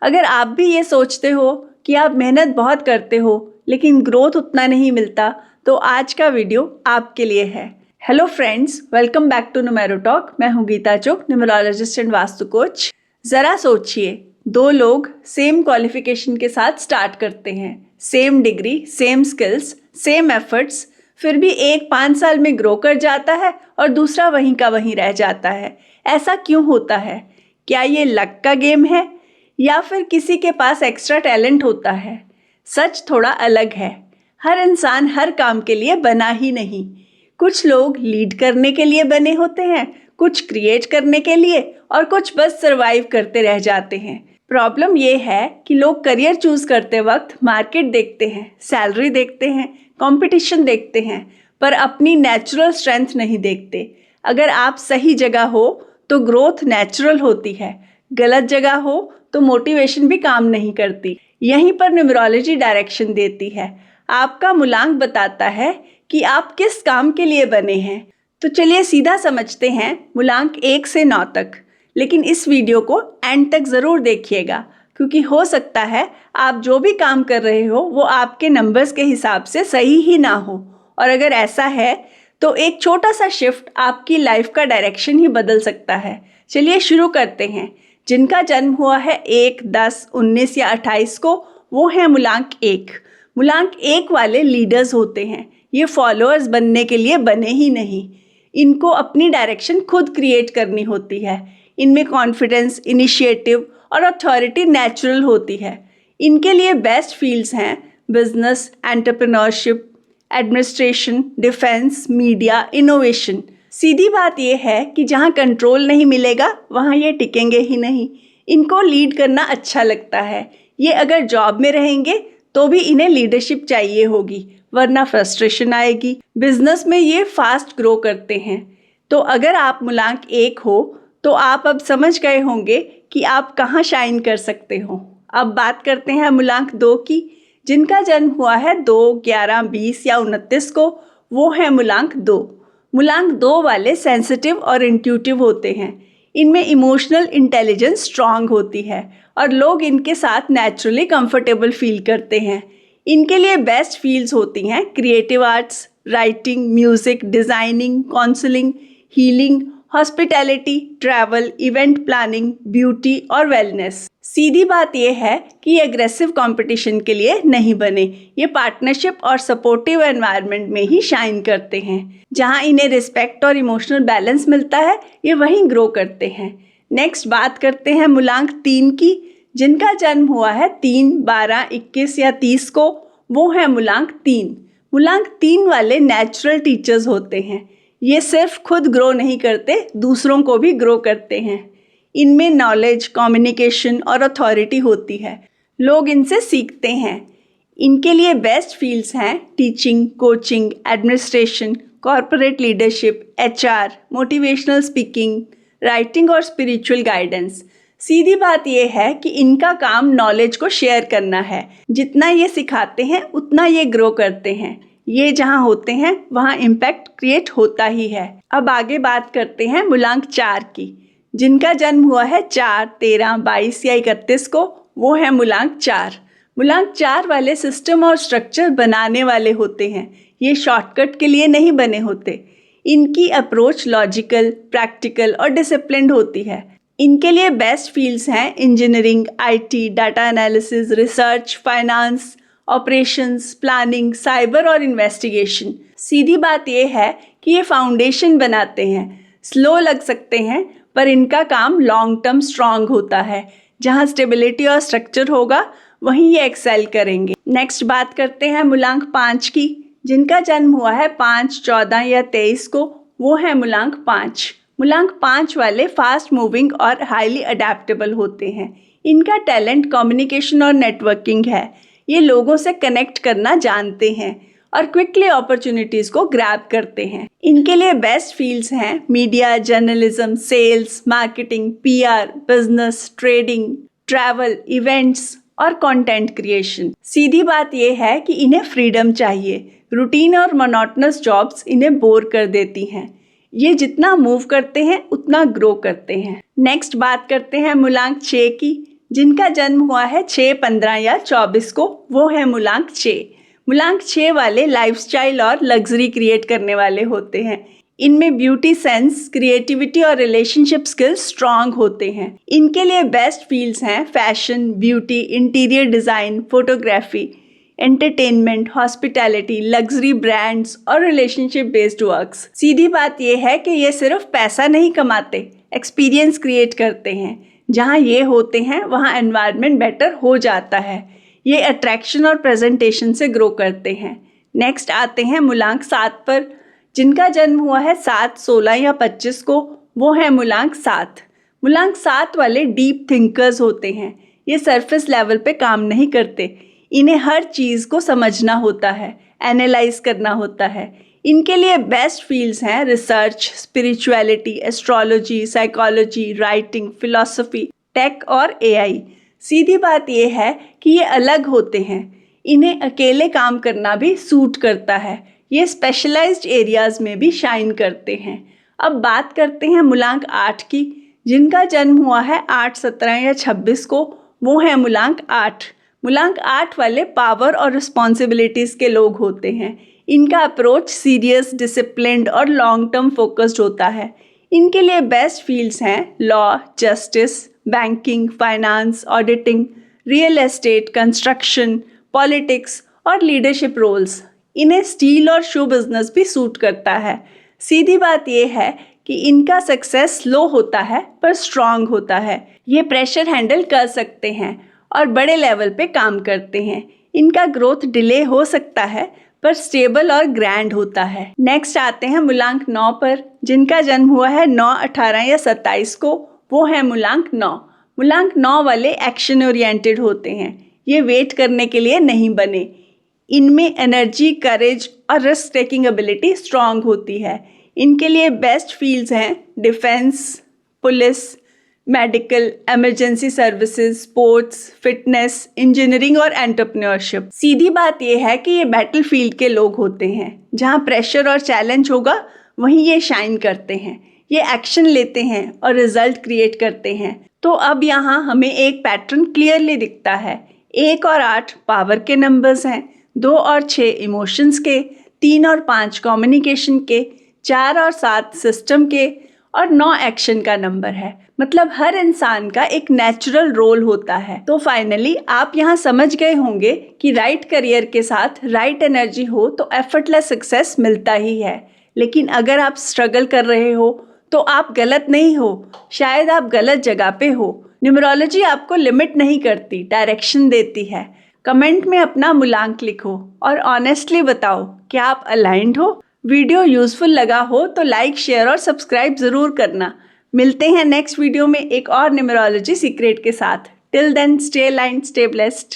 अगर आप भी ये सोचते हो कि आप मेहनत बहुत करते हो लेकिन ग्रोथ उतना नहीं मिलता, तो आज का वीडियो आपके लिए है। Hello friends, welcome back to Numero Talk. मैं हूँ गीता चुग, न्यूमरोलॉजिस्ट एंड वास्तु कोच। ज़रा सोचिए, दो लोग सेम क्वालिफिकेशन के साथ स्टार्ट करते हैं, same degree, same skills, same efforts, फिर भी एक 5 साल में ग्रो कर जाता है और दूसरा वहीं का वहीं रह जाता है। ऐसा क्यों होता है? क्या ये लक का गेम है या फिर किसी के पास एक्स्ट्रा टैलेंट होता है? सच थोड़ा अलग है। हर इंसान हर काम के लिए बना ही नहीं। कुछ लोग लीड करने के लिए बने होते हैं, कुछ क्रिएट करने के लिए और कुछ बस सरवाइव करते रह जाते हैं। प्रॉब्लम ये है कि लोग करियर चूज करते वक्त मार्केट देखते हैं, सैलरी देखते हैं, कंपटीशन देखते हैं, पर अपनी नेचुरल स्ट्रेंथ नहीं देखते। अगर आप सही जगह हो तो ग्रोथ नेचुरल होती है, गलत जगह हो तो मोटिवेशन भी काम नहीं करती। यहीं पर न्यूमरोलॉजी डायरेक्शन देती है। आपका मूलांक बताता है कि आप किस काम के लिए बने हैं। तो चलिए सीधा समझते हैं मूलांक 1 से 9 तक। लेकिन इस वीडियो को एंड तक ज़रूर देखिएगा, क्योंकि हो सकता है आप जो भी काम कर रहे हो वो आपके नंबर्स के हिसाब से सही ही ना हो। और अगर ऐसा है तो एक छोटा सा शिफ्ट आपकी लाइफ का डायरेक्शन ही बदल सकता है। चलिए शुरू करते हैं। जिनका जन्म हुआ है 1, 10, 19 या 28 को, वो है मूलांक 1। मूलांक 1 वाले लीडर्स होते हैं। ये फॉलोअर्स बनने के लिए बने ही नहीं, इनको अपनी डायरेक्शन खुद क्रिएट करनी होती है। इनमें कॉन्फिडेंस, इनिशिएटिव और अथॉरिटी नेचुरल होती है। इनके लिए बेस्ट फील्ड्स हैं business, entrepreneurship, administration, defence, media, innovation. सीधी बात यह है कि जहाँ कंट्रोल नहीं मिलेगा वहाँ ये टिकेंगे ही नहीं। इनको लीड करना अच्छा लगता है। ये अगर जॉब में रहेंगे तो भी इन्हें लीडरशिप चाहिए होगी, वरना फ्रस्ट्रेशन आएगी। बिजनेस में ये फास्ट ग्रो करते हैं। तो अगर आप मूलांक 1 हो तो आप अब समझ गए होंगे कि आप कहाँ शाइन कर सकते हो। अब बात करते हैं मूलांक 2 की। जिनका जन्म हुआ है 2, 11, 20 या 29 को, वो है मूलांक 2। मूलांक 2 वाले सेंसिटिव और इंट्यूटिव होते हैं। इनमें इमोशनल इंटेलिजेंस स्ट्रांग होती है और लोग इनके साथ नेचुरली कंफर्टेबल फील करते हैं। इनके लिए बेस्ट फील्ड्स होती हैं creative arts, writing, music, designing, counselling, healing, hospitality, travel, event planning, beauty और वेलनेस। सीधी बात यह है कि ये एग्रेसिव कंपटीशन के लिए नहीं बने। ये पार्टनरशिप और सपोर्टिव एनवायरनमेंट में ही शाइन करते हैं। जहां इन्हें रिस्पेक्ट और इमोशनल बैलेंस मिलता है, ये वहीं ग्रो करते हैं। नेक्स्ट बात करते हैं मूलांक 3 की। जिनका जन्म हुआ है 3, 12, 21 या 30 को, वो है मूलांक 3। मूलांक 3 वाले नेचुरल टीचर्स होते हैं। ये सिर्फ खुद ग्रो नहीं करते, दूसरों को भी ग्रो करते हैं। इनमें नॉलेज, कम्युनिकेशन और अथॉरिटी होती है। लोग इनसे सीखते हैं। इनके लिए बेस्ट फील्ड्स हैं teaching, coaching, administration, corporate leadership, HR, motivational speaking, writing और स्पिरिचुअल गाइडेंस। सीधी बात यह है कि इनका काम नॉलेज को शेयर करना है। जितना ये सिखाते हैं उतना ये ग्रो करते हैं। ये जहाँ होते हैं वहाँ इम्पैक्ट क्रिएट होता ही है। अब आगे बात करते हैं मूलांक 4 की। जिनका जन्म हुआ है 4, 13, 22 या 31 को, वो है मूलांक 4। मूलांक 4 वाले सिस्टम और स्ट्रक्चर बनाने वाले होते हैं। ये शॉर्टकट के लिए नहीं बने होते। इनकी अप्रोच लॉजिकल, प्रैक्टिकल और डिसिप्लिन्ड होती है। इनके लिए बेस्ट फील्ड्स हैं engineering, IT, data analysis, research, finance, operations, planning, cyber और इन्वेस्टिगेशन। सीधी बात यह है कि ये फाउंडेशन बनाते हैं। स्लो लग सकते हैं पर इनका काम लॉन्ग टर्म स्ट्रांग होता है। जहाँ स्टेबिलिटी और स्ट्रक्चर होगा वहीं ये एक्सेल करेंगे। नेक्स्ट बात करते हैं मूलांक 5 की। जिनका जन्म हुआ है 5, 14 या 23 को, वो है मूलांक 5। मूलांक 5 वाले फास्ट मूविंग और हाईली अडेप्टेबल होते हैं। इनका टैलेंट कम्युनिकेशन और नेटवर्किंग है। ये लोगों से कनेक्ट करना जानते हैं और क्विकली अपॉर्चुनिटीज़ को ग्रैब करते हैं। इनके लिए बेस्ट फील्ड्स हैं media, journalism, sales, marketing, PR, business, trading, travel, events और कंटेंट क्रिएशन। सीधी बात यह है कि इन्हें फ्रीडम चाहिए। रूटीन और मोनोटोनस जॉब्स इन्हें बोर कर देती हैं। ये जितना मूव करते हैं उतना ग्रो करते हैं। नेक्स्ट बात करते हैं मूलांक 6 की। जिनका जन्म हुआ है 6, 15 या 24 को, वो है मूलांक 6। मूलांक 6 वाले लाइफस्टाइल और लग्जरी क्रिएट करने वाले होते हैं। इनमें ब्यूटी सेंस, क्रिएटिविटी और रिलेशनशिप स्किल्स स्ट्रांग होते हैं। इनके लिए बेस्ट फील्ड्स हैं fashion, beauty, interior design, photography, entertainment, hospitality, luxury brands और रिलेशनशिप बेस्ड वर्क्स। सीधी बात यह है कि ये सिर्फ पैसा नहीं कमाते, एक्सपीरियंस क्रिएट करते हैं। जहाँ ये होते हैं वहाँ एनवायरनमेंट बेटर हो जाता है। ये अट्रैक्शन और प्रेजेंटेशन से ग्रो करते हैं। नेक्स्ट आते हैं मूलांक 7 पर। जिनका जन्म हुआ है 7, 16 या 25 को, वो है मूलांक 7। मूलांक 7 वाले डीप थिंकर्स होते हैं। ये सरफेस लेवल पे काम नहीं करते। इन्हें हर चीज़ को समझना होता है, एनालाइज करना होता है। इनके लिए बेस्ट फील्ड्स हैं research, spirituality, astrology, psychology, writing, philosophy, tech और एआई। सीधी बात यह है कि ये अलग होते हैं। इन्हें अकेले काम करना भी सूट करता है। ये स्पेशलाइज्ड एरियाज में भी शाइन करते हैं। अब बात करते हैं मूलांक 8 की। जिनका जन्म हुआ है 8, 17 या 26 को, वो है मूलांक 8। मूलांक 8 वाले पावर और रिस्पॉन्सिबिलिटीज़ के लोग होते हैं। इनका अप्रोच सीरियस, डिसिप्लिन्ड और लॉन्ग टर्म फोकस्ड होता है। इनके लिए बेस्ट फील्ड्स हैं law, justice, banking, finance, auditing, real estate, construction, politics और लीडरशिप रोल्स। इन्हें स्टील और शू बिजनेस भी सूट करता है। सीधी बात यह है कि इनका सक्सेस स्लो होता है पर स्ट्रांग होता है। ये प्रेशर हैंडल कर सकते हैं और बड़े लेवल पे काम करते हैं। इनका ग्रोथ डिले हो सकता है पर स्टेबल और ग्रैंड होता है। नेक्स्ट आते हैं मूलांक 9 पर। जिनका जन्म हुआ है 9, 18 या 27 को, वो है मूलांक 9। मूलांक 9 वाले एक्शन ओरिएंटेड होते हैं। ये वेट करने के लिए नहीं बने। इनमें एनर्जी, करेज और रिस्क टेकिंग एबिलिटी स्ट्रांग होती है। इनके लिए बेस्ट फील्ड्स हैं defence, police, medical, emergency services, sports, fitness, engineering और एंटरप्रेन्योरशिप। सीधी बात यह है कि ये बैटल फील्ड के लोग होते हैं। जहाँ प्रेशर और चैलेंज होगा वहीं ये शाइन करते हैं। ये एक्शन लेते हैं और रिजल्ट क्रिएट करते हैं। तो अब यहाँ हमें एक पैटर्न क्लियरली दिखता है। 1 और 8 पावर के नंबर्स हैं, 2 और 6 इमोशंस के, 3 और 5 कम्युनिकेशन के, 4 और 7 सिस्टम के और 9 एक्शन का नंबर है। मतलब हर इंसान का एक नेचुरल रोल होता है। तो फाइनली आप यहाँ समझ गए होंगे कि राइट करियर के साथ राइट एनर्जी हो तो एफर्टलेस सक्सेस मिलता ही है। लेकिन अगर आप स्ट्रगल कर रहे हो तो आप गलत नहीं हो, शायद आप गलत जगह पे हो। न्यूमरोलॉजी आपको लिमिट नहीं करती, डायरेक्शन देती है। कमेंट में अपना मूलांक लिखो और ऑनेस्टली बताओ क्या आप अलाइंड हो। वीडियो यूजफुल लगा हो तो लाइक, शेयर और सब्सक्राइब ज़रूर करना। मिलते हैं नेक्स्ट वीडियो में एक और न्यूमरोलॉजी सीक्रेट के साथ। Till then stay aligned, stay blessed.